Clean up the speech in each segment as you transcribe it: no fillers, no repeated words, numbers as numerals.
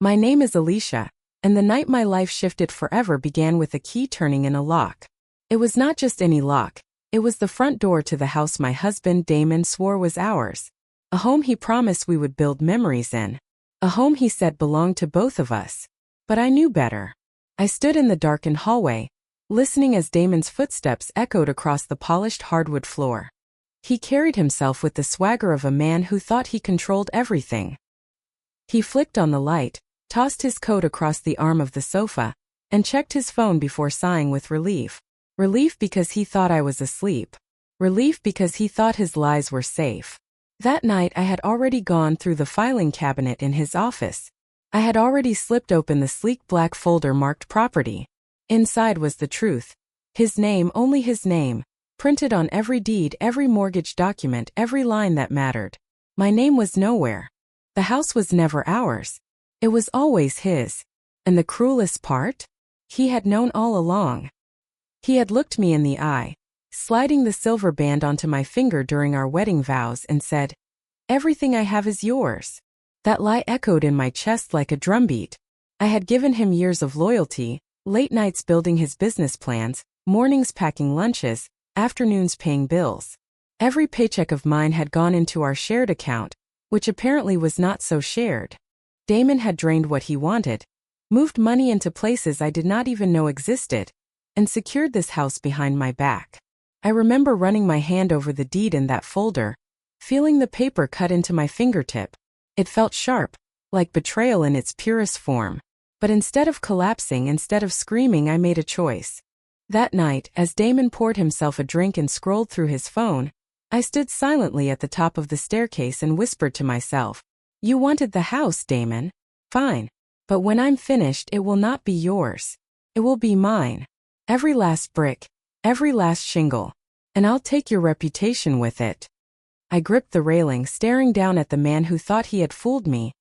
My name is Alicia, and the night my life shifted forever began with a key turning in a lock. It was not just any lock, it was the front door to the house my husband Damon swore was ours. A home he promised we would build memories in. A home he said belonged to both of us. But I knew better. I stood in the darkened hallway, listening as Damon's footsteps echoed across the polished hardwood floor. He carried himself with the swagger of a man who thought he controlled everything. He flicked on the light, tossed his coat across the arm of the sofa, and checked his phone before sighing with relief. Relief because he thought I was asleep. Relief because he thought his lies were safe. That night I had already gone through the filing cabinet in his office. I had already slipped open the sleek black folder marked property. Inside was the truth. His name, only his name, printed on every deed, every mortgage document, every line that mattered. My name was nowhere. The house was never ours. It was always his. And the cruelest part? He had known all along. He had looked me in the eye, sliding the silver band onto my finger during our wedding vows, and said, "Everything I have is yours." That lie echoed in my chest like a drumbeat. I had given him years of loyalty, late nights building his business plans, mornings packing lunches, afternoons paying bills. Every paycheck of mine had gone into our shared account, which apparently was not so shared. Damon had drained what he wanted, moved money into places I did not even know existed, and secured this house behind my back. I remember running my hand over the deed in that folder, feeling the paper cut into my fingertip. It felt sharp, like betrayal in its purest form. But instead of collapsing, instead of screaming, I made a choice. That night, as Damon poured himself a drink and scrolled through his phone, I stood silently at the top of the staircase and whispered to myself, "You wanted the house, Damon. Fine. But when I'm finished, it will not be yours. It will be mine. Every last brick, every last shingle. And I'll take your reputation with it." I gripped the railing, staring down at the man who thought he had fooled me,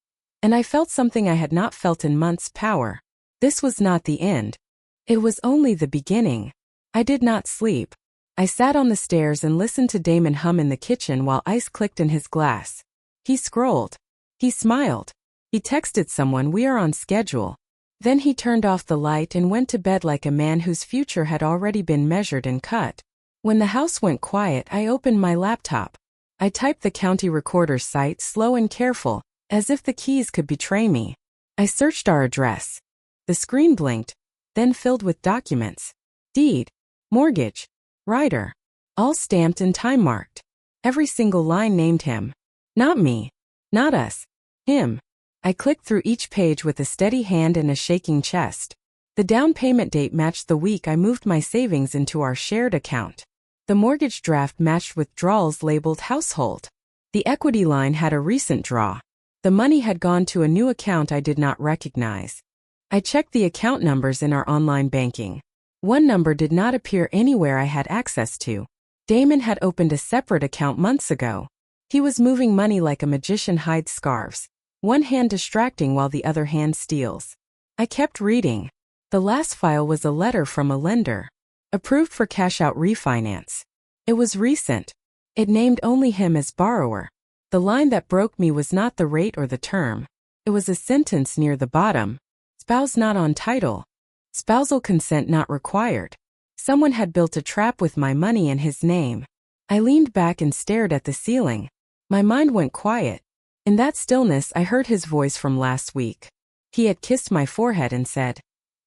and I felt something I had not felt in months: power. This was not the end. It was only the beginning. I did not sleep. I sat on the stairs and listened to Damon hum in the kitchen while ice clicked in his glass. He scrolled. He smiled. He texted someone, "We are on schedule." Then he turned off the light and went to bed like a man whose future had already been measured and cut. When the house went quiet, I opened my laptop. I typed the county recorder's site, slow and careful, as if the keys could betray me. I searched our address. The screen blinked, then filled with documents. Deed, mortgage, rider, all stamped and time-marked. Every single line named him. Not me. Not us. Him. I clicked through each page with a steady hand and a shaking chest. The down payment date matched the week I moved my savings into our shared account. The mortgage draft matched withdrawals labeled household. The equity line had a recent draw. The money had gone to a new account I did not recognize. I checked the account numbers in our online banking. One number did not appear anywhere I had access to. Damon had opened a separate account months ago. He was moving money like a magician hides scarves, one hand distracting while the other hand steals. I kept reading. The last file was a letter from a lender. Approved for cash-out refinance. It was recent. It named only him as borrower. The line that broke me was not the rate or the term. It was a sentence near the bottom. Spouse not on title. Spousal consent not required. Someone had built a trap with my money in his name. I leaned back and stared at the ceiling. My mind went quiet. In that stillness, I heard his voice from last week. He had kissed my forehead and said,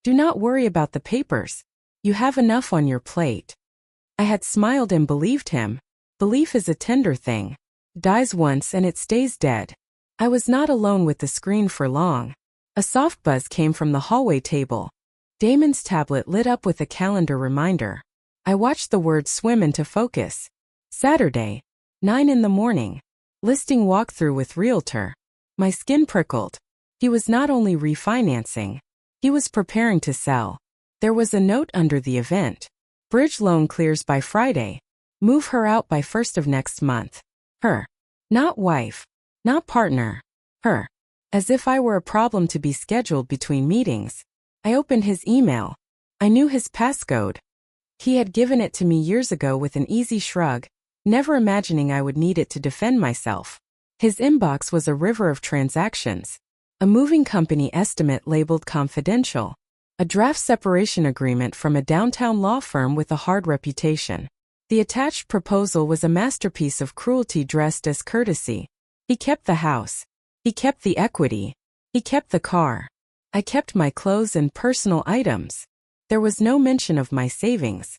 "Do not worry about the papers. You have enough on your plate." I had smiled and believed him. Belief is a tender thing. Dies once and it stays dead. I was not alone with the screen for long. A soft buzz came from the hallway table. Damon's tablet lit up with a calendar reminder. I watched the words swim into focus. Saturday, 9 in the morning. Listing walkthrough with realtor. My skin prickled. He was not only refinancing. He was preparing to sell. There was a note under the event. Bridge loan clears by Friday. Move her out by 1st of next month. Her. Not wife. Not partner. Her. As if I were a problem to be scheduled between meetings. I opened his email. I knew his passcode. He had given it to me years ago with an easy shrug, never imagining I would need it to defend myself. His inbox was a river of transactions. a moving company estimate labeled confidential, a draft separation agreement from a downtown law firm with a hard reputation. The attached proposal was a masterpiece of cruelty dressed as courtesy. He kept the house. He kept the equity. He kept the car. I kept my clothes and personal items. There was no mention of my savings.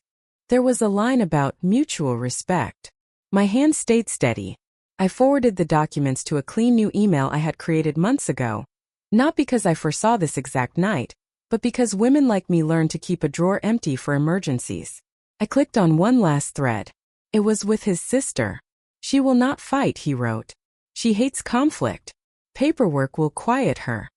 There was a line about mutual respect. My hand stayed steady. I forwarded the documents to a clean new email I had created months ago, not because I foresaw this exact night, but because women like me learn to keep a drawer empty for emergencies. I clicked on one last thread. It was with his sister. She will not fight, he wrote. She hates conflict. Paperwork will quiet her.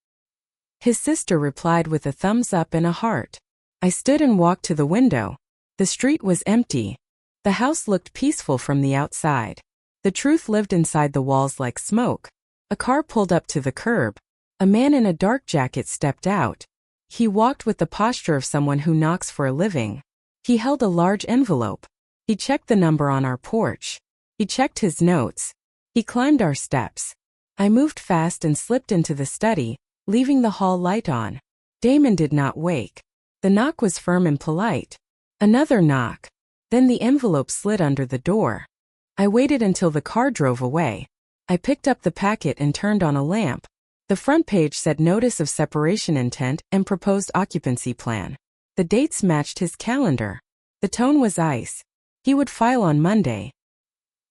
His sister replied with a thumbs up and a heart. I stood and walked to the window. The street was empty. The house looked peaceful from the outside. The truth lived inside the walls like smoke. A car pulled up to the curb. A man in a dark jacket stepped out. He walked with the posture of someone who knocks for a living. He held a large envelope. He checked the number on our porch. He checked his notes. He climbed our steps. I moved fast and slipped into the study, leaving the hall light on. Damon did not wake. The knock was firm and polite. Another knock. Then the envelope slid under the door. I waited until the car drove away. I picked up the packet and turned on a lamp. The front page said notice of separation intent and proposed occupancy plan. The dates matched his calendar. The tone was ice. He would file on Monday.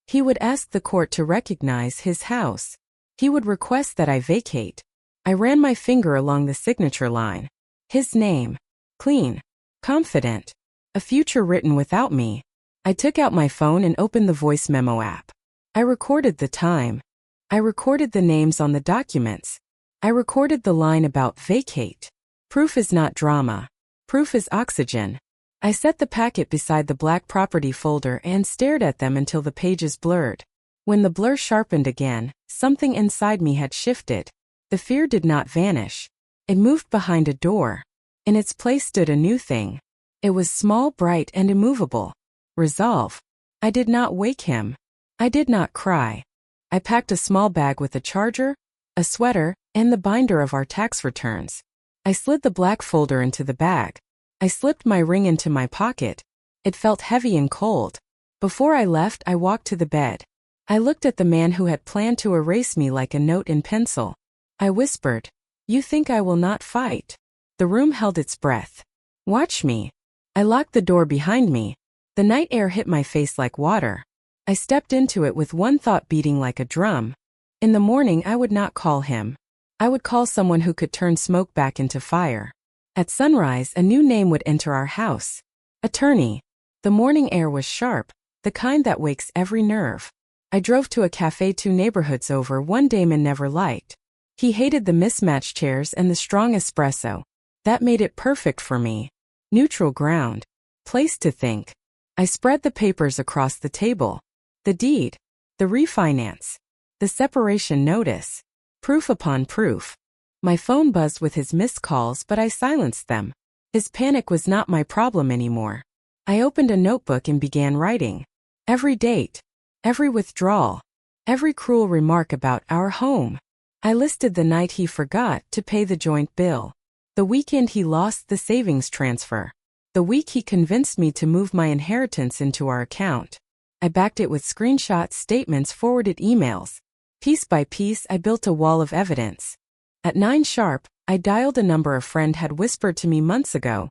He would ask the court to recognize his house. He would request that I vacate. I ran my finger along the signature line. His name. Clean. Confident. A future written without me. I took out my phone and opened the voice memo app. I recorded the time. I recorded the names on the documents. I recorded the line about vacate. Proof is not drama. Proof is oxygen. I set the packet beside the black property folder and stared at them until the pages blurred. When the blur sharpened again, something inside me had shifted. The fear did not vanish. It moved behind a door. In its place stood a new thing. It was small, bright, and immovable. Resolve. I did not wake him. I did not cry. I packed a small bag with a charger, a sweater, and the binder of our tax returns. I slid the black folder into the bag. I slipped my ring into my pocket. It felt heavy and cold. Before I left, I walked to the bed. I looked at the man who had planned to erase me like a note in pencil. I whispered, "You think I will not fight?" The room held its breath. "Watch me." I locked the door behind me. The night air hit my face like water. I stepped into it with one thought beating like a drum. In the morning, I would not call him. I would call someone who could turn smoke back into fire. At sunrise, a new name would enter our house. Attorney. The morning air was sharp, the kind that wakes every nerve. I drove to a cafe 2 neighborhoods over, one Damon never liked. He hated the mismatched chairs and the strong espresso. That made it perfect for me. Neutral ground. Place to think. I spread the papers across the table. The deed. The refinance. The separation notice. Proof upon proof. My phone buzzed with his missed calls, but I silenced them. His panic was not my problem anymore. I opened a notebook and began writing. Every date. Every withdrawal. Every cruel remark about our home. I listed the night he forgot to pay the joint bill. The weekend he lost the savings transfer. The week he convinced me to move my inheritance into our account. I backed it with screenshots, statements, forwarded emails. Piece by piece, I built a wall of evidence. At 9 sharp, I dialed a number a friend had whispered to me months ago,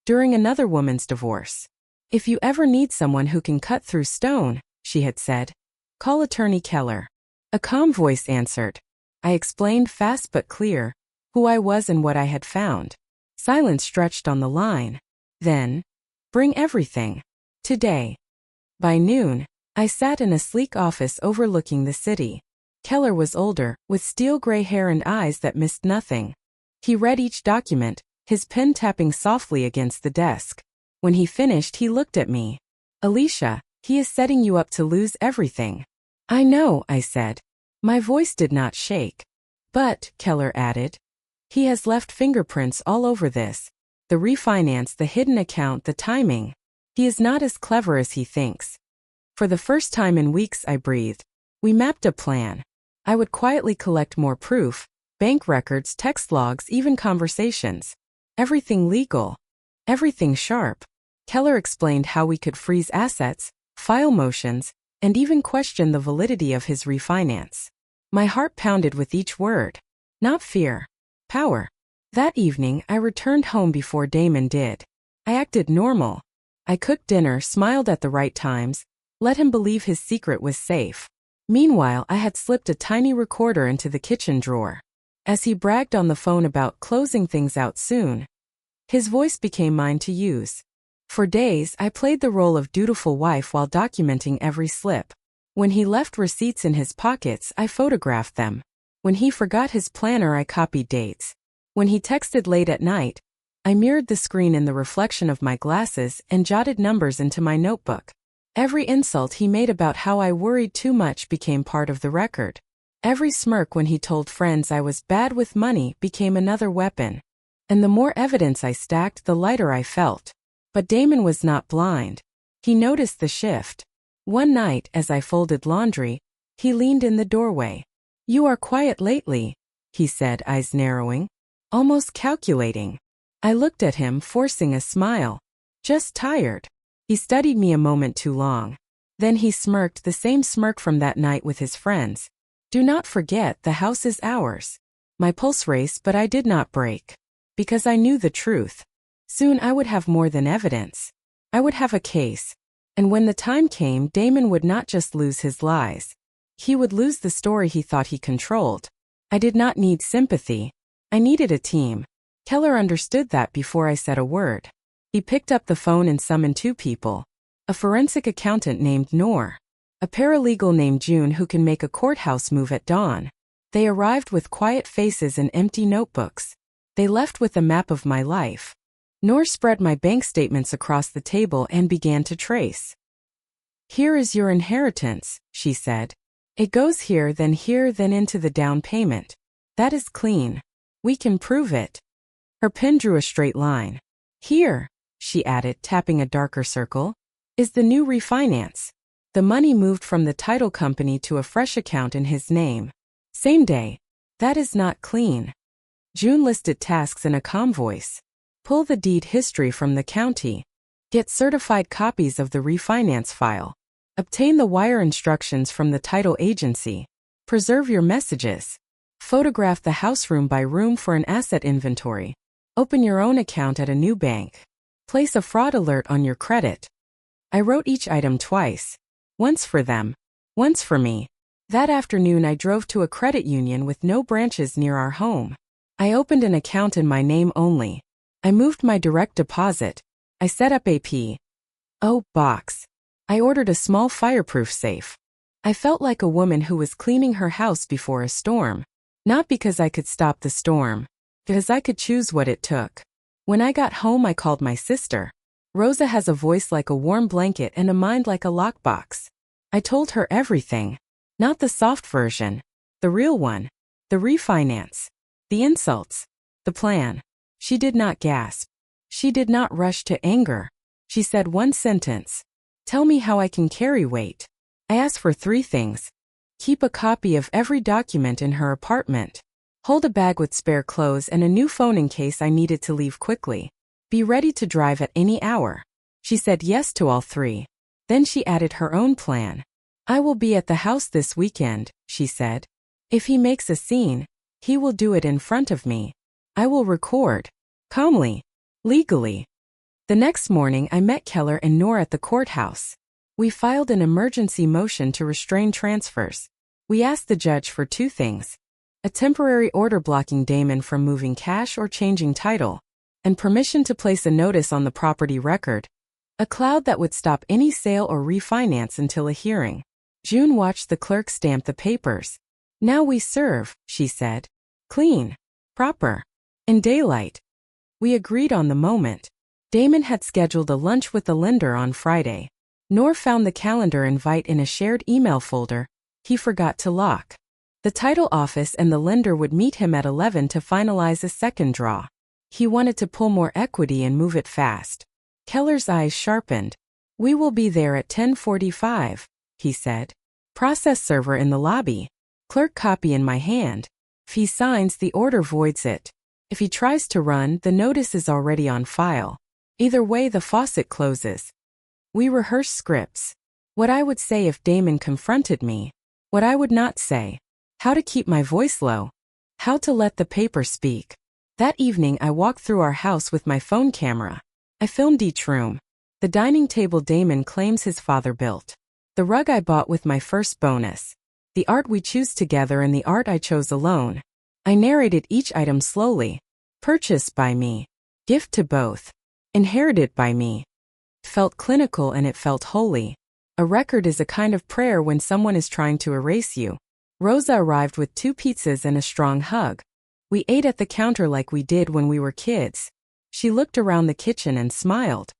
during another woman's divorce. "If you ever need someone who can cut through stone," she had said, "call Attorney Keller." A calm voice answered. I explained fast but clear who I was and what I had found. Silence stretched on the line. Then, "Bring everything. Today." By noon, I sat in a sleek office overlooking the city. Keller was older, with steel gray hair and eyes that missed nothing. He read each document, his pen tapping softly against the desk. When he finished, he looked at me. "Alicia, he is setting you up to lose everything." "I know," I said. My voice did not shake. "But," Keller added, "he has left fingerprints all over this. The refinance, the hidden account, the timing. He is not as clever as he thinks." For the first time in weeks, I breathed. We mapped a plan. I would quietly collect more proof, bank records, text logs, even conversations. Everything legal. Everything sharp. Keller explained how we could freeze assets, file motions, and even question the validity of his refinance. My heart pounded with each word. Not fear. Power. That evening, I returned home before Damon did. I acted normal. I cooked dinner, smiled at the right times, let him believe his secret was safe. Meanwhile, I had slipped a tiny recorder into the kitchen drawer. As he bragged on the phone about closing things out soon, his voice became mine to use. For days, I played the role of dutiful wife while documenting every slip. When he left receipts in his pockets, I photographed them. When he forgot his planner, I copied dates. When he texted late at night, I mirrored the screen in the reflection of my glasses and jotted numbers into my notebook. Every insult he made about how I worried too much became part of the record. Every smirk when he told friends I was bad with money became another weapon. And the more evidence I stacked, the lighter I felt. But Damon was not blind. He noticed the shift. One night, as I folded laundry, he leaned in the doorway. "You are quiet lately," he said, eyes narrowing, almost calculating. I looked at him, forcing a smile. "Just tired." He studied me a moment too long. Then he smirked, the same smirk from that night with his friends. "Do not forget, the house is ours." My pulse raced, but I did not break. Because I knew the truth. Soon I would have more than evidence. I would have a case. And when the time came, Damon would not just lose his lies. He would lose the story he thought he controlled. I did not need sympathy. I needed a team. Keller understood that before I said a word. He picked up the phone and summoned two people. A forensic accountant named Noor. A paralegal named June who can make a courthouse move at dawn. They arrived with quiet faces and empty notebooks. They left with a map of my life. Noor spread my bank statements across the table and began to trace. "Here is your inheritance," she said. "It goes here, then into the down payment. That is clean. We can prove it." Her pen drew a straight line. "Here," she added, tapping a darker circle, "is the new refinance. The money moved from the title company to a fresh account in his name. Same day. That is not clean." June listed tasks in a calm voice. "Pull the deed history from the county. Get certified copies of the refinance file. Obtain the wire instructions from the title agency. Preserve your messages. Photograph the house room by room for an asset inventory. Open your own account at a new bank. Place a fraud alert on your credit." I wrote each item twice. Once for them. Once for me. That afternoon I drove to a credit union with no branches near our home. I opened an account in my name only. I moved my direct deposit. I set up a P.O. box. I ordered a small fireproof safe. I felt like a woman who was cleaning her house before a storm. Not because I could stop the storm. Because I could choose what it took. When I got home, I called my sister. Rosa has a voice like a warm blanket and a mind like a lockbox. I told her everything. Not the soft version. The real one. The refinance. The insults. The plan. She did not gasp. She did not rush to anger. She said one sentence. "Tell me how I can carry weight." I asked for three things. Keep a copy of every document in her apartment. Hold a bag with spare clothes and a new phone in case I needed to leave quickly. Be ready to drive at any hour. She said yes to all three. Then she added her own plan. "I will be at the house this weekend," she said. "If he makes a scene, he will do it in front of me. I will record. Calmly. Legally." The next morning I met Keller and Noor at the courthouse. We filed an emergency motion to restrain transfers. We asked the judge for two things. A temporary order blocking Damon from moving cash or changing title. And permission to place a notice on the property record. A cloud that would stop any sale or refinance until a hearing. June watched the clerk stamp the papers. "Now we serve," she said. "Clean. Proper. In daylight." We agreed on the moment. Damon had scheduled a lunch with the lender on Friday. Noor found the calendar invite in a shared email folder he forgot to lock. The title office and the lender would meet him at 11 to finalize a second draw. He wanted to pull more equity and move it fast. Keller's eyes sharpened. "We will be there at 10:45, he said. Process server in the lobby. Clerk copy in my hand. If he signs, the order voids it. If he tries to run, the notice is already on file. Either way, the faucet closes. We rehearse scripts. What I would say if Damon confronted me. What I would not say. How to keep my voice low. How to let the paper speak. That evening I walked through our house with my phone camera. I filmed each room. The dining table Damon claims his father built. The rug I bought with my first bonus. The art we choose together and the art I chose alone. I narrated each item slowly. Purchased by me. Gift to both. Inherited by me. It felt clinical and it felt holy. A record is a kind of prayer when someone is trying to erase you. Rosa arrived with 2 pizzas and a strong hug. We ate at the counter like we did when we were kids. She looked around the kitchen and smiled.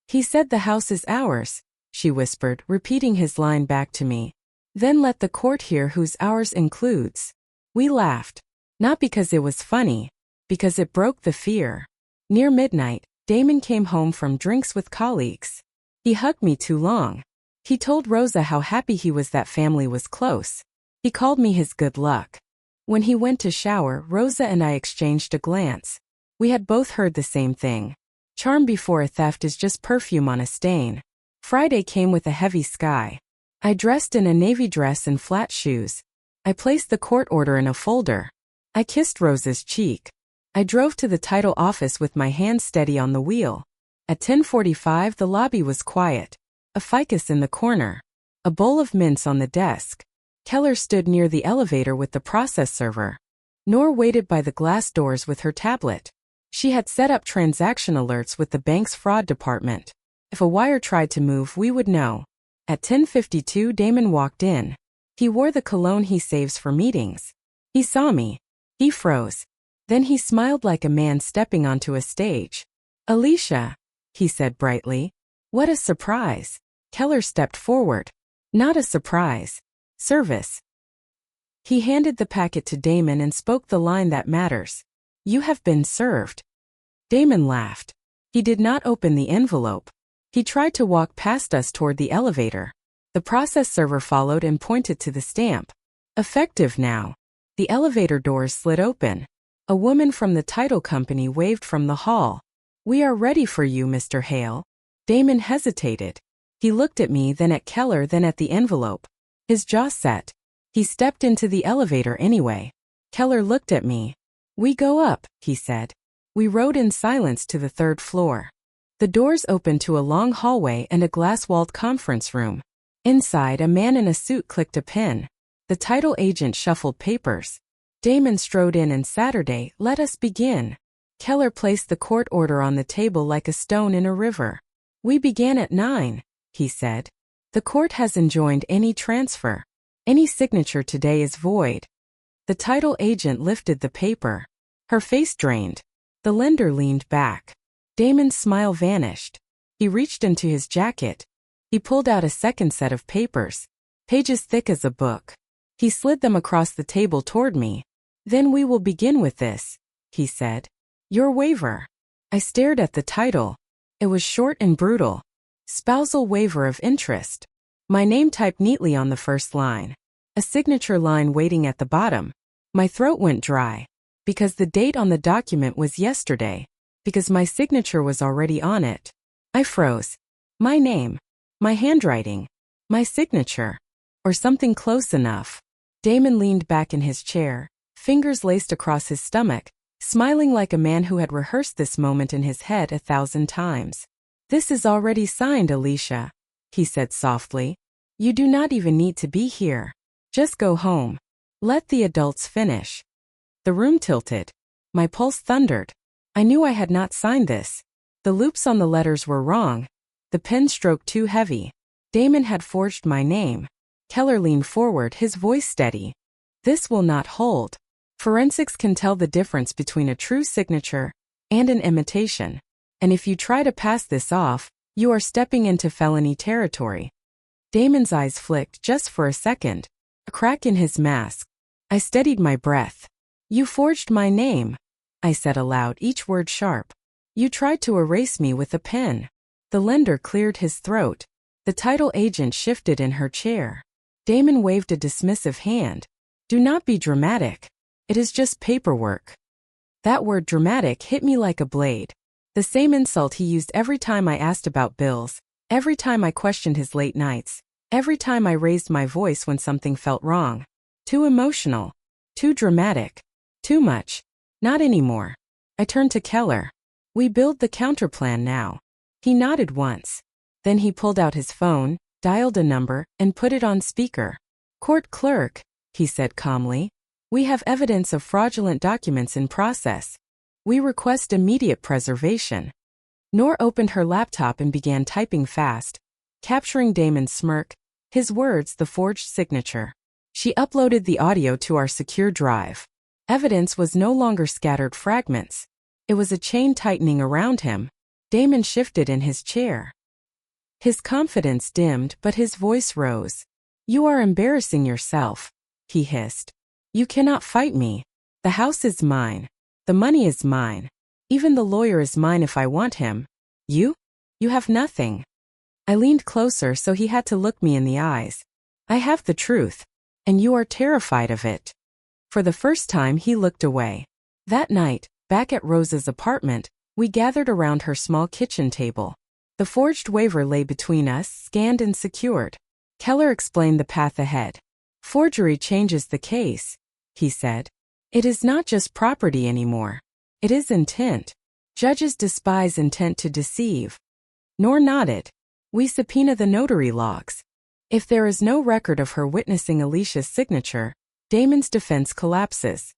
He said the house is ours, she whispered, repeating his line back to me. Then let the court hear whose ours includes. We laughed. Not because it was funny, because it broke the fear. Near midnight, Damon came home from drinks with colleagues. He hugged me too long. He told Rosa how happy he was that family was close. He called me his good luck. When he went to shower, Rosa and I exchanged a glance. We had both heard the same thing. Charm before a theft is just perfume on a stain. Friday came with a heavy sky. I dressed in a navy dress and flat shoes. I placed the court order in a folder. I kissed Rosa's cheek. I drove to the title office with my hand steady on the wheel. At 10:45 the lobby was quiet. A ficus in the corner. A bowl of mints on the desk. Keller stood near the elevator with the process server. Noor waited by the glass doors with her tablet. She had set up transaction alerts with the bank's fraud department. If a wire tried to move, we would know. At 10:52 Damon walked in. He wore the cologne he saves for meetings. He saw me. He froze. Then he smiled like a man stepping onto a stage. Alicia, he said brightly. What a surprise. Keller stepped forward. Not a surprise. Service. He handed the packet to Damon and spoke the line that matters. You have been served. Damon laughed. He did not open the envelope. He tried to walk past us toward the elevator. The process server followed and pointed to the stamp. Effective now. The elevator doors slid open. A woman from the title company waved from the hall. We are ready for you, Mr. Hale. Damon hesitated. He looked at me, then at Keller, then at the envelope. His jaw set. He stepped into the elevator anyway. Keller looked at me. We go up, he said. We rode in silence to the 3rd floor. The doors opened to a long hallway and a glass-walled conference room. Inside, a man in a suit clicked a pen. The title agent shuffled papers. Damon strode in and Saturday, let us begin. Keller placed the court order on the table like a stone in a river. We began at 9, he said. The court has enjoined any transfer. Any signature today is void. The title agent lifted the paper. Her face drained. The lender leaned back. Damon's smile vanished. He reached into his jacket. He pulled out a second set of papers, pages thick as a book. He slid them across the table toward me. Then we will begin with this, he said. Your waiver. I stared at the title. It was short and brutal. Spousal waiver of interest. My name typed neatly on the first line. A signature line waiting at the bottom. My throat went dry. Because the date on the document was yesterday. Because my signature was already on it. I froze. My name. My handwriting. My signature. Or something close enough. Damon leaned back in his chair, fingers laced across his stomach, smiling like a man who had rehearsed this moment in his head 1,000 times. This is already signed, Alicia, he said softly. You do not even need to be here. Just go home. Let the adults finish. The room tilted. My pulse thundered. I knew I had not signed this. The loops on the letters were wrong. The pen stroke too heavy. Damon had forged my name. Keller leaned forward, his voice steady. This will not hold. Forensics can tell the difference between a true signature and an imitation. And if you try to pass this off, you are stepping into felony territory. Damon's eyes flicked just for a second. A crack in his mask. I steadied my breath. You forged my name, I said aloud, each word sharp. You tried to erase me with a pen. The lender cleared his throat. The title agent shifted in her chair. Damon waved a dismissive hand. Do not be dramatic. It is just paperwork. That word dramatic hit me like a blade. The same insult he used every time I asked about bills, every time I questioned his late nights, every time I raised my voice when something felt wrong. Too emotional. Too dramatic. Too much. Not anymore. I turned to Keller. We build the counterplan now. He nodded once. Then he pulled out his phone, dialed a number, and put it on speaker. Court clerk, he said calmly. We have evidence of fraudulent documents in process. We request immediate preservation. Noor opened her laptop and began typing fast, capturing Damon's smirk, his words the forged signature. She uploaded the audio to our secure drive. Evidence was no longer scattered fragments. It was a chain tightening around him. Damon shifted in his chair. His confidence dimmed, but his voice rose. You are embarrassing yourself, he hissed. You cannot fight me. The house is mine. The money is mine. Even the lawyer is mine if I want him. You? You have nothing. I leaned closer so he had to look me in the eyes. I have the truth. And you are terrified of it. For the first time he looked away. That night, back at Rosa's apartment, we gathered around her small kitchen table. The forged waiver lay between us, scanned and secured. Keller explained the path ahead. Forgery changes the case, he said. It is not just property anymore. It is intent. Judges despise intent to deceive. Noor nodded. We subpoena the notary logs. If there is no record of her witnessing Alicia's signature, Damon's defense collapses.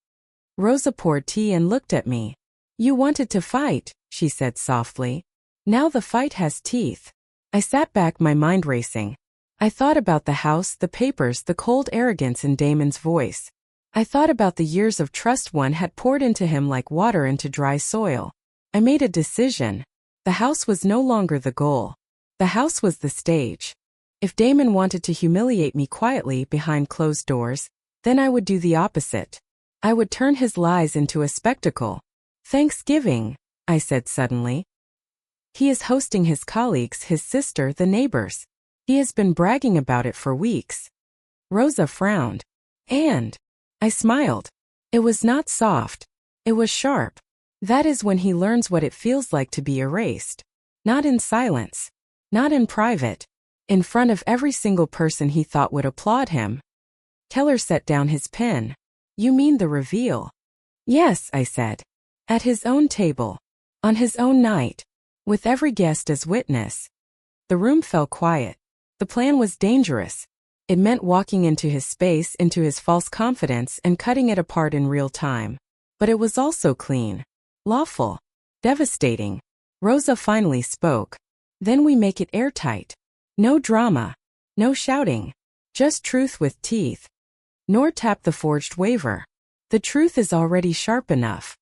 Rosa poured tea and looked at me. You wanted to fight, she said softly. Now the fight has teeth. I sat back, my mind racing. I thought about the house, the papers, the cold arrogance in Damon's voice. I thought about the years of trust one had poured into him like water into dry soil. I made a decision. The house was no longer the goal. The house was the stage. If Damon wanted to humiliate me quietly behind closed doors, then I would do the opposite. I would turn his lies into a spectacle. Thanksgiving, I said suddenly. He is hosting his colleagues, his sister, the neighbors. He has been bragging about it for weeks. Rosa frowned. And I smiled. It was not soft. It was sharp. That is when he learns what it feels like to be erased. Not in silence. Not in private. In front of every single person he thought would applaud him. Keller set down his pen. You mean the reveal? Yes, I said. At his own table. On his own night. With every guest as witness. The room fell quiet. The plan was dangerous. It meant walking into his space, into his false confidence, and cutting it apart in real time. But it was also clean. Lawful. Devastating. Rosa finally spoke. Then we make it airtight. No drama. No shouting. Just truth with teeth. Noor tapped the forged waiver. The truth is already sharp enough.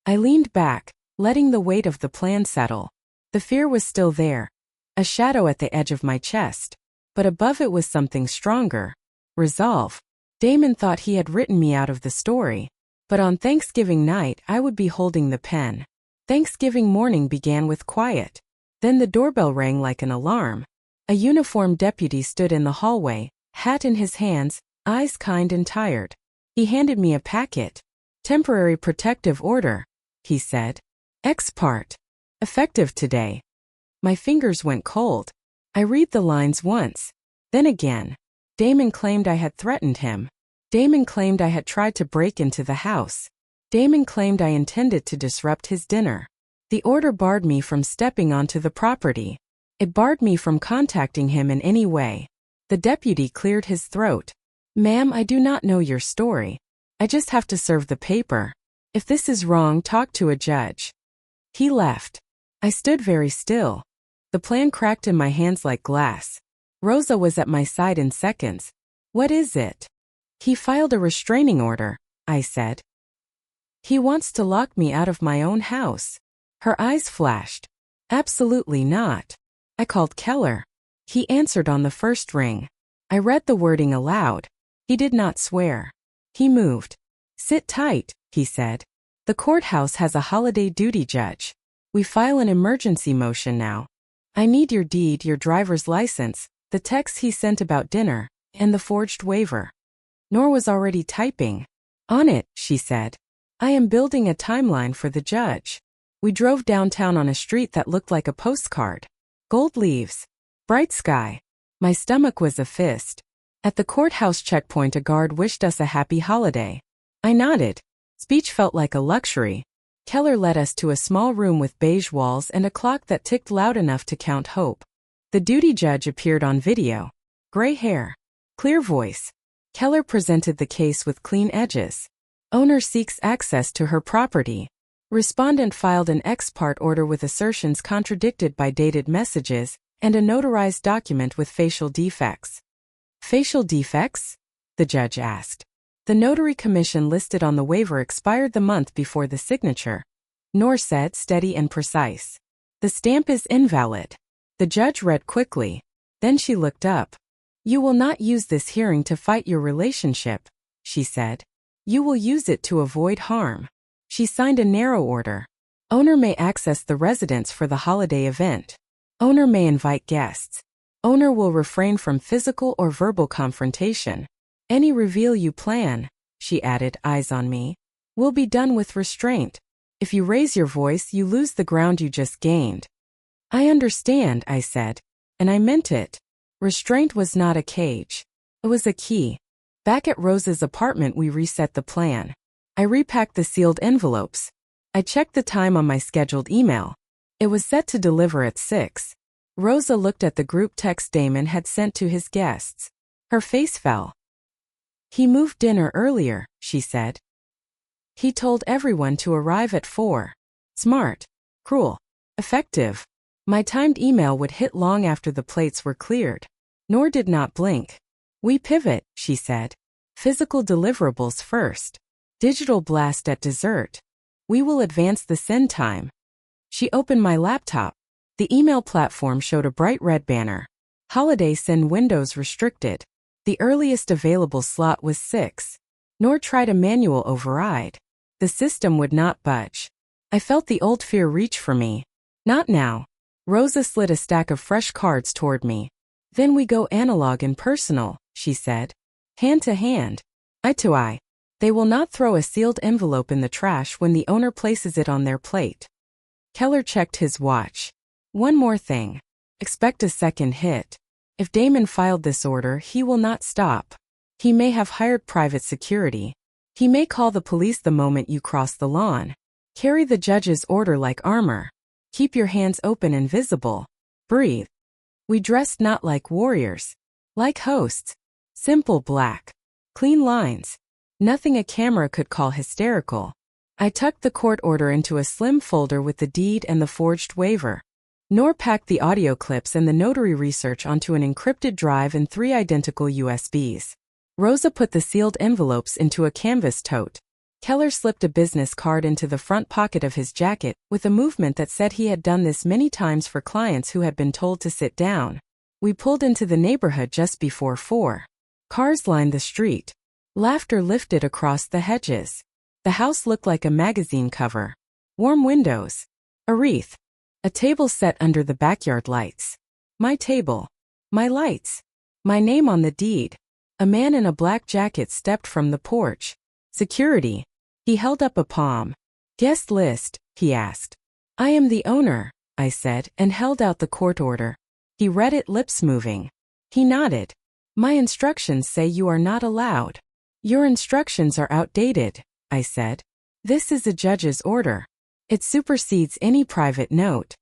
I leaned back, letting the weight of the plan settle. The fear was still there. A shadow at the edge of my chest. But above it was something stronger. Resolve. Damon thought he had written me out of the story. But on Thanksgiving night I would be holding the pen. Thanksgiving morning began with quiet. Then the doorbell rang like an alarm. A uniformed deputy stood in the hallway, hat in his hands, eyes kind and tired. He handed me a packet. Temporary protective order, he said. Ex parte. Effective today. My fingers went cold. I read the lines once. Then again. Damon claimed I had threatened him. Damon claimed I had tried to break into the house. Damon claimed I intended to disrupt his dinner. The order barred me from stepping onto the property. It barred me from contacting him in any way. The deputy cleared his throat. Ma'am, I do not know your story. I just have to serve the paper. If this is wrong, talk to a judge. He left. I stood very still. The plan cracked in my hands like glass. Rosa was at my side in seconds. What is it? He filed a restraining order, I said. He wants to lock me out of my own house. Her eyes flashed. Absolutely not. I called Keller. He answered on the first ring. I read the wording aloud. He did not swear. He moved. Sit tight, he said. The courthouse has a holiday duty judge. We file an emergency motion now. I need your deed, your driver's license, the text he sent about dinner, and the forged waiver. Noor was already typing. On it, she said. I am building a timeline for the judge. We drove downtown on a street that looked like a postcard. Gold leaves. Bright sky. My stomach was a fist. At the courthouse checkpoint, a guard wished us a happy holiday. I nodded. Speech felt like a luxury. Keller led us to a small room with beige walls and a clock that ticked loud enough to count hope. The duty judge appeared on video. Gray hair. Clear voice. Keller presented the case with clean edges. Owner seeks access to her property. Respondent filed an ex parte order with assertions contradicted by dated messages and a notarized document with facial defects. Facial defects? The judge asked. The notary commission listed on the waiver expired the month before the signature. Nor said, steady and precise. The stamp is invalid. The judge read quickly. Then she looked up. You will not use this hearing to fight your relationship, she said. You will use it to avoid harm. She signed a narrow order. Owner may access the residence for the holiday event. Owner may invite guests. Owner will refrain from physical or verbal confrontation. Any reveal you plan, she added, eyes on me, will be done with restraint. If you raise your voice, you lose the ground you just gained. I understand, I said, and I meant it. Restraint was not a cage. It was a key. Back at Rosa's apartment, we reset the plan. I repacked the sealed envelopes. I checked the time on my scheduled email. It was set to deliver at 6. Rosa looked at the group text Damon had sent to his guests. Her face fell. He moved dinner earlier, she said. He told everyone to arrive at 4. Smart. Cruel. Effective. My timed email would hit long after the plates were cleared. Nor did not blink. We pivot, she said. Physical deliverables first. Digital blast at dessert. We will advance the send time. She opened my laptop. The email platform showed a bright red banner. Holiday send windows restricted. The earliest available slot was 6. Nor tried a manual override. The system would not budge. I felt the old fear reach for me. Not now. Rosa slid a stack of fresh cards toward me. Then we go analog and personal, she said. Hand to hand. Eye to eye. They will not throw a sealed envelope in the trash when the owner places it on their plate. Keller checked his watch. One more thing. Expect a second hit. If Damon filed this order, he will not stop. He may have hired private security. He may call the police the moment you cross the lawn. Carry the judge's order like armor. Keep your hands open and visible. Breathe. We dressed not like warriors. Like hosts. Simple black. Clean lines. Nothing a camera could call hysterical. I tucked the court order into a slim folder with the deed and the forged waiver. Nor packed the audio clips and the notary research onto an encrypted drive and 3 identical USBs. Rosa put the sealed envelopes into a canvas tote. Keller slipped a business card into the front pocket of his jacket with a movement that said he had done this many times for clients who had been told to sit down. We pulled into the neighborhood just before 4. Cars lined the street. Laughter lifted across the hedges. The house looked like a magazine cover. Warm windows. A wreath. A table set under the backyard lights. My table. My lights. My name on the deed. A man in a black jacket stepped from the porch. Security. He held up a palm. Guest list, he asked. I am the owner, I said, and held out the court order. He read it, lips moving. He nodded. My instructions say you are not allowed. Your instructions are outdated, I said. This is a judge's order. It supersedes any private note.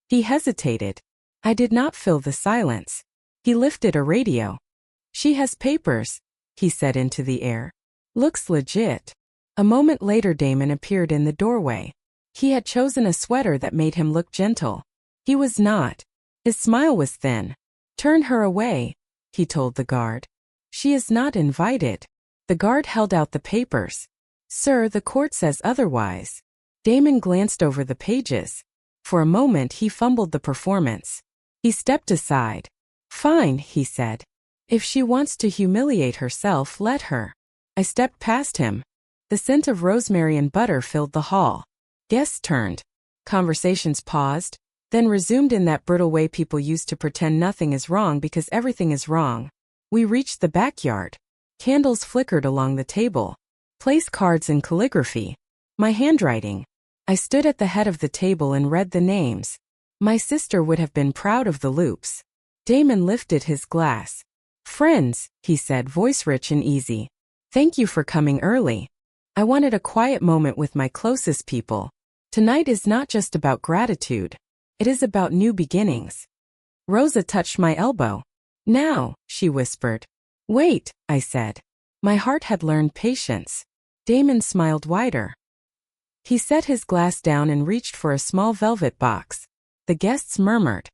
He hesitated. I did not fill the silence. He lifted a radio. She has papers, he said into the air. Looks legit. A moment later, Damon appeared in the doorway. He had chosen a sweater that made him look gentle. He was not. His smile was thin. Turn her away, he told the guard. She is not invited. The guard held out the papers. Sir, the court says otherwise. Damon glanced over the pages. For a moment he fumbled the performance. He stepped aside. Fine, he said. If she wants to humiliate herself, let her. I stepped past him. The scent of rosemary and butter filled the hall. Guests turned. Conversations paused, then resumed in that brittle way people use to pretend nothing is wrong because everything is wrong. We reached the backyard. Candles flickered along the table. Place cards and calligraphy. My handwriting. I stood at the head of the table and read the names. My sister would have been proud of the loops. Damon lifted his glass. Friends, he said, voice rich and easy. Thank you for coming early. I wanted a quiet moment with my closest people. Tonight is not just about gratitude. It is about new beginnings. Rosa touched my elbow. Now, she whispered. Wait, I said. My heart had learned patience. Damon smiled wider. He set his glass down and reached for a small velvet box. The guests murmured.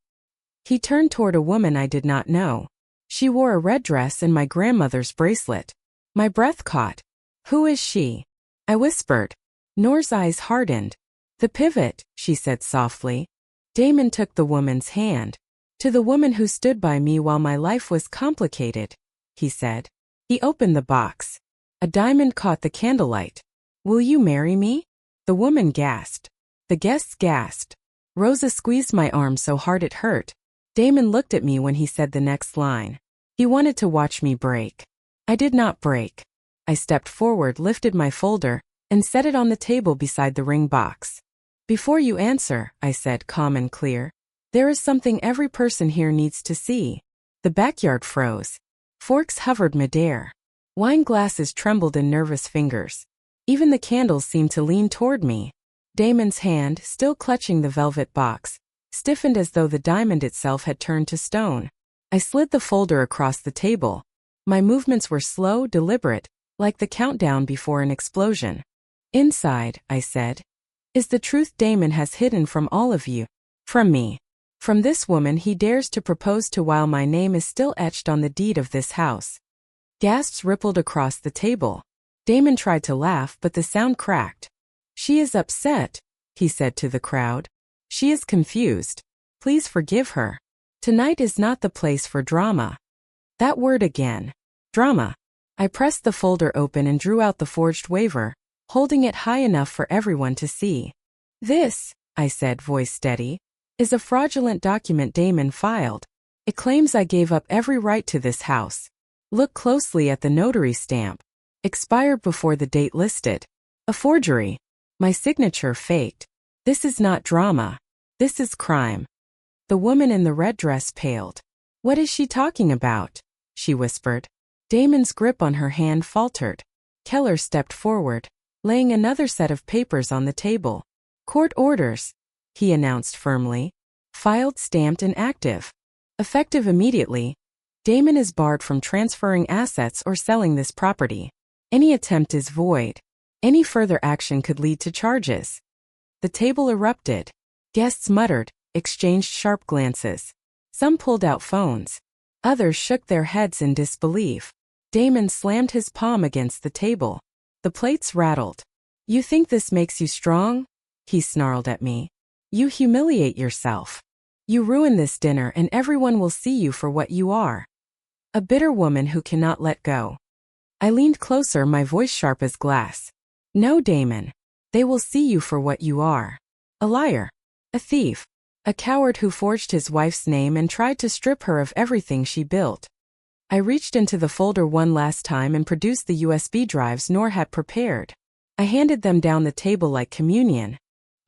He turned toward a woman I did not know. She wore a red dress and my grandmother's bracelet. My breath caught. Who is she? I whispered. Noor's eyes hardened. The pivot, she said softly. Damon took the woman's hand. To the woman who stood by me while my life was complicated, he said. He opened the box. A diamond caught the candlelight. Will you marry me? The woman gasped. The guests gasped. Rosa squeezed my arm so hard it hurt. Damon looked at me when he said the next line. He wanted to watch me break. I did not break. I stepped forward, lifted my folder, and set it on the table beside the ring box. Before you answer, I said, calm and clear, there is something every person here needs to see. The backyard froze. Forks hovered midair. Wine glasses trembled in nervous fingers. Even the candles seemed to lean toward me. Damon's hand, still clutching the velvet box, stiffened as though the diamond itself had turned to stone. I slid the folder across the table. My movements were slow, deliberate, like the countdown before an explosion. Inside, I said, is the truth Damon has hidden from all of you. From me. From this woman he dares to propose to while my name is still etched on the deed of this house. Gasps rippled across the table. Damon tried to laugh, but the sound cracked. She is upset, he said to the crowd. She is confused. Please forgive her. Tonight is not the place for drama. That word again. Drama. I pressed the folder open and drew out the forged waiver, holding it high enough for everyone to see. This, I said, voice steady, is a fraudulent document Damon filed. It claims I gave up every right to this house. Look closely at the notary stamp. Expired before the date listed. A forgery. My signature faked. This is not drama. This is crime. The woman in the red dress paled. What is she talking about? She whispered. Damon's grip on her hand faltered. Keller stepped forward, laying another set of papers on the table. Court orders, he announced firmly. Filed, stamped, and active. Effective immediately. Damon is barred from transferring assets or selling this property. Any attempt is void. Any further action could lead to charges. The table erupted. Guests muttered, exchanged sharp glances. Some pulled out phones. Others shook their heads in disbelief. Damon slammed his palm against the table. The plates rattled. You think this makes you strong? He snarled at me. You humiliate yourself. You ruin this dinner and everyone will see you for what you are. A bitter woman who cannot let go. I leaned closer, my voice sharp as glass. No, Damon. They will see you for what you are. A liar. A thief. A coward who forged his wife's name and tried to strip her of everything she built. I reached into the folder one last time and produced the USB drives Noor had prepared. I handed them down the table like communion.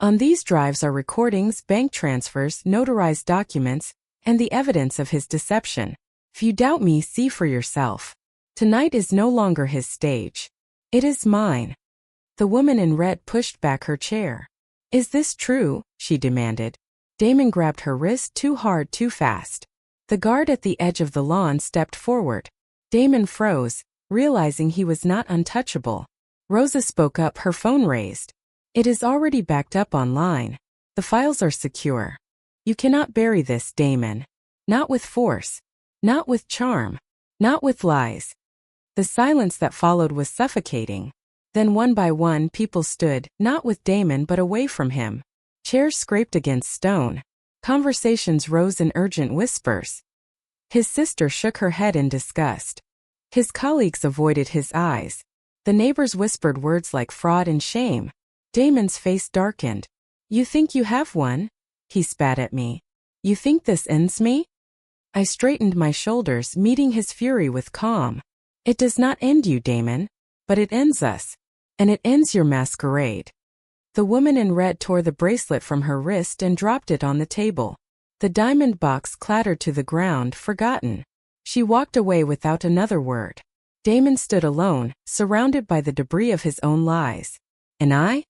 On these drives are recordings, bank transfers, notarized documents, and the evidence of his deception. If you doubt me, see for yourself. Tonight is no longer his stage. It is mine. The woman in red pushed back her chair. Is this true? She demanded. Damon grabbed her wrist too hard, too fast. The guard at the edge of the lawn stepped forward. Damon froze, realizing he was not untouchable. Rosa spoke up, her phone raised. It is already backed up online. The files are secure. You cannot bury this, Damon. Not with force. Not with charm. Not with lies. The silence that followed was suffocating. Then one by one people stood, not with Damon but away from him. Chairs scraped against stone. Conversations rose in urgent whispers. His sister shook her head in disgust. His colleagues avoided his eyes. The neighbors whispered words like fraud and shame. Damon's face darkened. You think you have one? He spat at me. You think this ends me? I straightened my shoulders, meeting his fury with calm. It does not end you, Damon. But it ends us. And it ends your masquerade. The woman in red tore the bracelet from her wrist and dropped it on the table. The diamond box clattered to the ground, forgotten. She walked away without another word. Damon stood alone, surrounded by the debris of his own lies. And I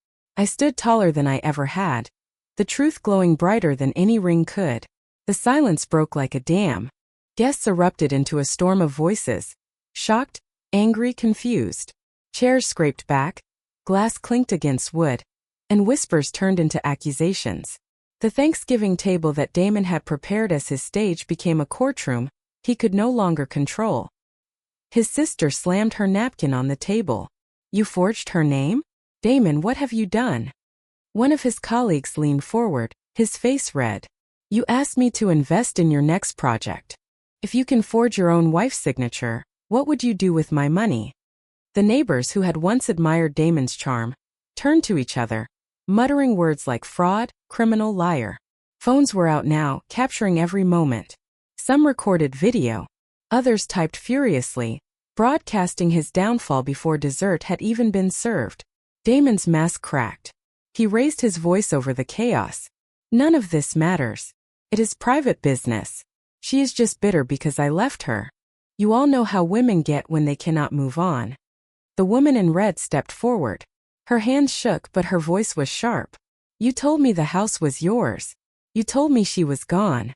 stood taller than I ever had, the truth glowing brighter than any ring could. The silence broke like a dam. Guests erupted into a storm of voices. Shocked, angry, confused. Chairs scraped back, glass clinked against wood, and whispers turned into accusations. The Thanksgiving table that Damon had prepared as his stage became a courtroom he could no longer control. His sister slammed her napkin on the table. "You forged her name? Damon, what have you done?" One of his colleagues leaned forward, his face red. "You asked me to invest in your next project. If you can forge your own wife's signature, what would you do with my money?" The neighbors who had once admired Damon's charm turned to each other, muttering words like fraud, criminal, liar. Phones were out now, capturing every moment. Some recorded video. Others typed furiously, broadcasting his downfall before dessert had even been served. Damon's mask cracked. He raised his voice over the chaos. "None of this matters. It is private business. She is just bitter because I left her. You all know how women get when they cannot move on." The woman in red stepped forward. Her hands shook, but her voice was sharp. "You told me the house was yours. You told me she was gone."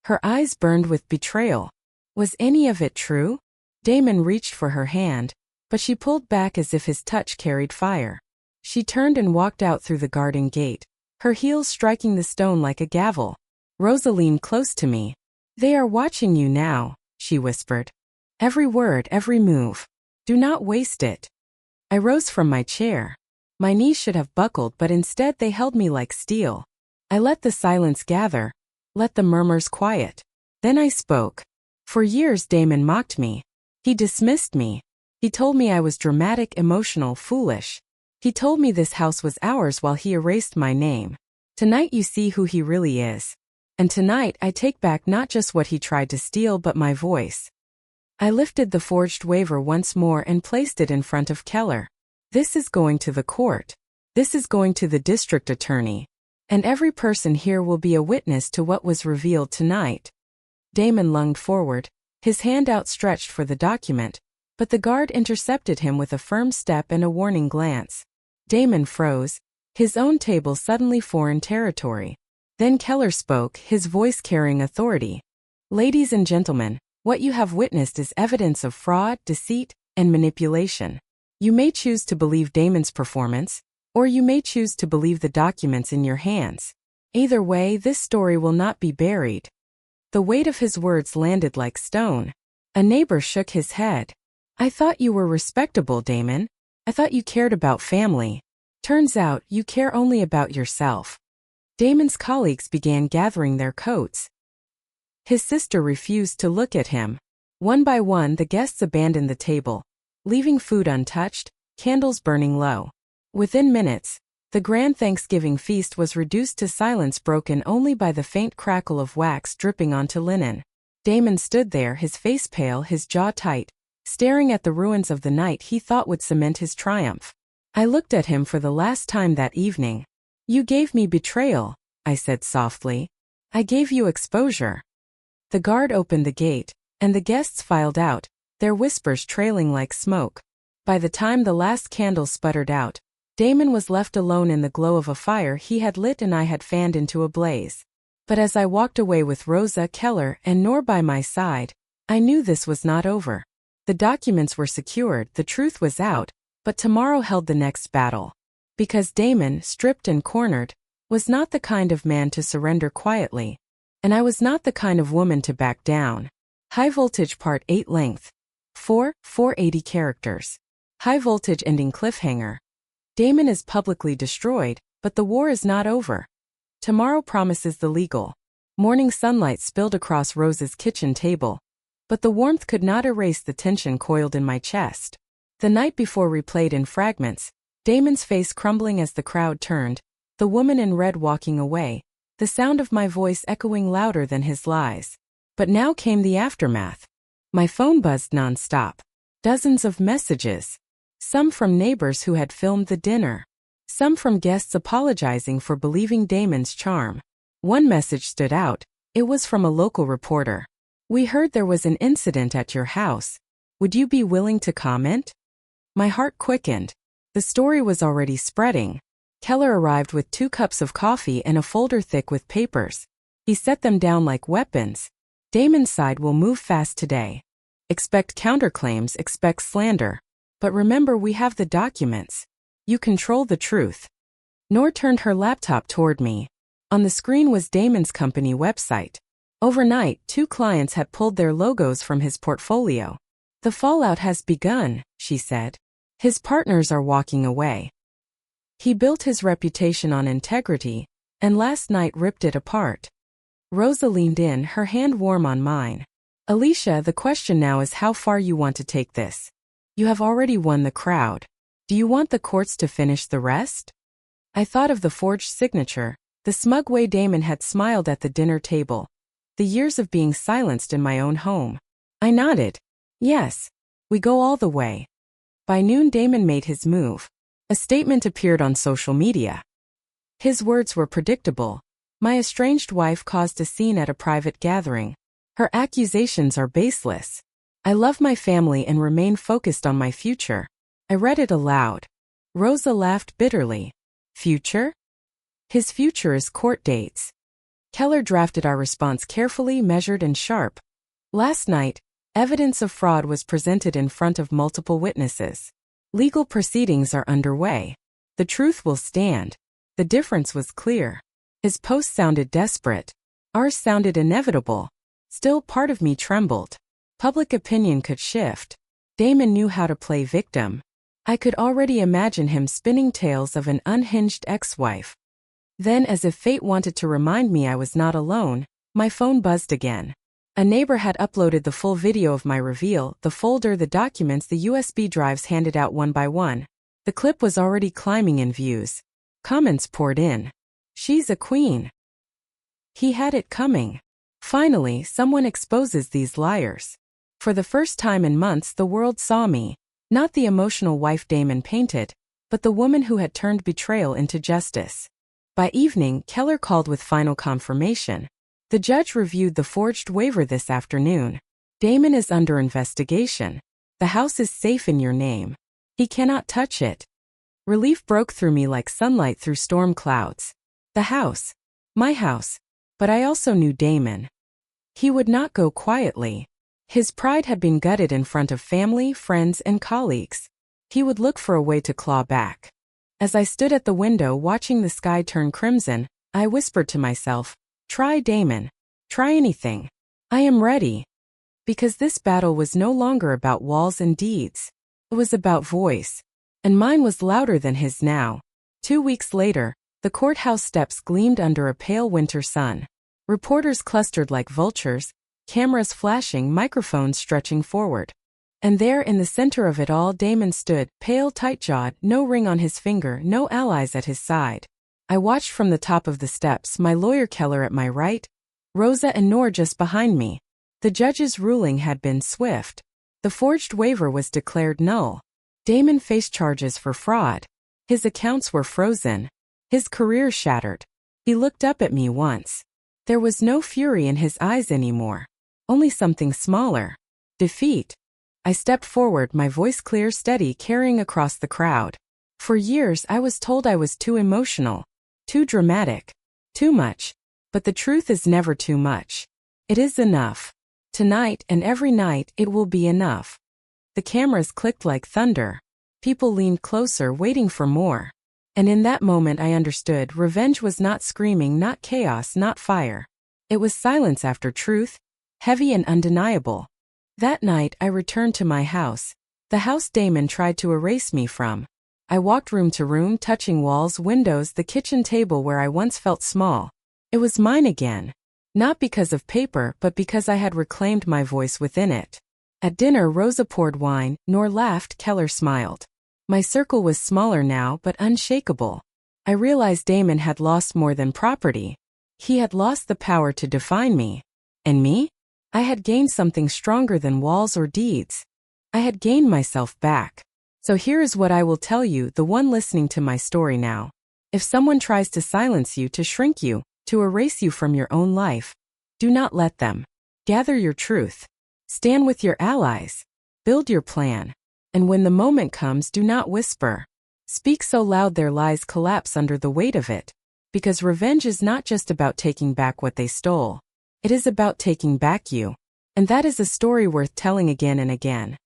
Her eyes burned with betrayal. Was any of it true? Damon reached for her hand, but she pulled back as if his touch carried fire. She turned and walked out through the garden gate, her heels striking the stone like a gavel. Rosa leaned close to me. "They are watching you now," she whispered. "Every word, every move. Do not waste it." I rose from my chair. My knees should have buckled, but instead they held me like steel. I let the silence gather, let the murmurs quiet. Then I spoke. For years Damon mocked me. He dismissed me. He told me I was dramatic, emotional, foolish. He told me this house was ours while he erased my name. Tonight you see who he really is. And tonight I take back not just what he tried to steal but my voice. I lifted the forged waiver once more and placed it in front of Keller. "This is going to the court. This is going to the district attorney. And every person here will be a witness to what was revealed tonight." Damon lunged forward, his hand outstretched for the document, but the guard intercepted him with a firm step and a warning glance. Damon froze, his own table suddenly foreign territory. Then Keller spoke, his voice carrying authority. "Ladies and gentlemen, what you have witnessed is evidence of fraud, deceit, and manipulation. You may choose to believe Damon's performance, or you may choose to believe the documents in your hands. Either way, this story will not be buried." The weight of his words landed like stone. A neighbor shook his head. "I thought you were respectable, Damon. I thought you cared about family. Turns out, you care only about yourself." Damon's colleagues began gathering their coats. His sister refused to look at him. One by one, the guests abandoned the table, leaving food untouched, candles burning low. Within minutes, the grand Thanksgiving feast was reduced to silence broken only by the faint crackle of wax dripping onto linen. Damon stood there, his face pale, his jaw tight, staring at the ruins of the night he thought would cement his triumph. I looked at him for the last time that evening. "You gave me betrayal," I said softly. "I gave you exposure." The guard opened the gate, and the guests filed out, their whispers trailing like smoke. By the time the last candle sputtered out, Damon was left alone in the glow of a fire he had lit and I had fanned into a blaze. But as I walked away with Rosa, Keller, and Nor by my side, I knew this was not over. The documents were secured, the truth was out, but tomorrow held the next battle. Because Damon, stripped and cornered, was not the kind of man to surrender quietly. And I was not the kind of woman to back down. High Voltage Part 8 length. 480 characters. High Voltage ending cliffhanger. Damon is publicly destroyed, but the war is not over. Tomorrow promises the legal. Morning sunlight spilled across Rose's kitchen table, but the warmth could not erase the tension coiled in my chest. The night before replayed in fragments, Damon's face crumbling as the crowd turned, the woman in red walking away, the sound of my voice echoing louder than his lies. But now came the aftermath. My phone buzzed nonstop. Dozens of messages. Some from neighbors who had filmed the dinner. Some from guests apologizing for believing Damon's charm. One message stood out. It was from a local reporter. "We heard there was an incident at your house. Would you be willing to comment?" My heart quickened. The story was already spreading. Keller arrived with 2 cups of coffee and a folder thick with papers. He set them down like weapons. "Damon's side will move fast today. Expect counterclaims, expect slander. But remember, we have the documents. You control the truth." Noor turned her laptop toward me. On the screen was Damon's company website. Overnight, 2 clients had pulled their logos from his portfolio. "The fallout has begun," she said. "His partners are walking away. He built his reputation on integrity, and last night ripped it apart." Rosa leaned in, her hand warm on mine. "Alicia, the question now is how far you want to take this. You have already won the crowd. Do you want the courts to finish the rest?" I thought of the forged signature, the smug way Damon had smiled at the dinner table, the years of being silenced in my own home. I nodded. "Yes. We go all the way." By noon, Damon made his move. A statement appeared on social media. His words were predictable. "My estranged wife caused a scene at a private gathering. Her accusations are baseless. I love my family and remain focused on my future." I read it aloud. Rosa laughed bitterly. "Future?" "His future is court dates." Keller drafted our response carefully, measured and sharp. Last night, evidence of fraud was presented in front of multiple witnesses. Legal proceedings are underway. The truth will stand. The difference was clear. His post sounded desperate. Ours sounded inevitable. Still, part of me trembled. Public opinion could shift. Damon knew how to play victim. I could already imagine him spinning tales of an unhinged ex-wife. Then, as if fate wanted to remind me I was not alone, my phone buzzed again. A neighbor had uploaded the full video of my reveal, the folder, the documents, the USB drives handed out one by one. The clip was already climbing in views. Comments poured in. "She's a queen." He had it coming. Finally, someone exposes these liars. For the first time in months, the world saw me. Not the emotional wife Damon painted, but the woman who had turned betrayal into justice. By evening, Keller called with final confirmation. "The judge reviewed the forged waiver this afternoon. Damon is under investigation. The house is safe in your name. He cannot touch it." Relief broke through me like sunlight through storm clouds. The house. My house. But I also knew Damon. He would not go quietly. His pride had been gutted in front of family, friends, and colleagues. He would look for a way to claw back. As I stood at the window watching the sky turn crimson, I whispered to myself, "Try, Damon. Try anything. I am ready." Because this battle was no longer about walls and deeds. It was about voice. And mine was louder than his now. 2 weeks later, the courthouse steps gleamed under a pale winter sun. Reporters clustered like vultures, cameras flashing, microphones stretching forward. And there in the center of it all, Damon stood, pale, tight-jawed, no ring on his finger, no allies at his side. I watched from the top of the steps, my lawyer Keller at my right, Rosa and Noor just behind me. The judge's ruling had been swift. The forged waiver was declared null. Damon faced charges for fraud. His accounts were frozen. His career shattered. He looked up at me once. There was no fury in his eyes anymore. Only something smaller. Defeat. I stepped forward, my voice clear, steady, carrying across the crowd. For years I was told I was too emotional, too dramatic, too much. But the truth is never too much. It is enough. Tonight and every night it will be enough. The cameras clicked like thunder. People leaned closer, waiting for more. And in that moment I understood revenge was not screaming, not chaos, not fire. It was silence after truth, heavy and undeniable. That night I returned to my house, the house Damon tried to erase me from. I walked room to room, touching walls, windows, the kitchen table where I once felt small. It was mine again. Not because of paper, but because I had reclaimed my voice within it. At dinner, Rosa poured wine, Noor laughed, Keller smiled. My circle was smaller now, but unshakable. I realized Damon had lost more than property. He had lost the power to define me. And me? I had gained something stronger than walls or deeds. I had gained myself back. So here is what I will tell you, the one listening to my story now. If someone tries to silence you, to shrink you, to erase you from your own life, do not let them. Gather your truth. Stand with your allies. Build your plan. And when the moment comes, do not whisper. Speak so loud their lies collapse under the weight of it. Because revenge is not just about taking back what they stole. It is about taking back you. And that is a story worth telling again and again.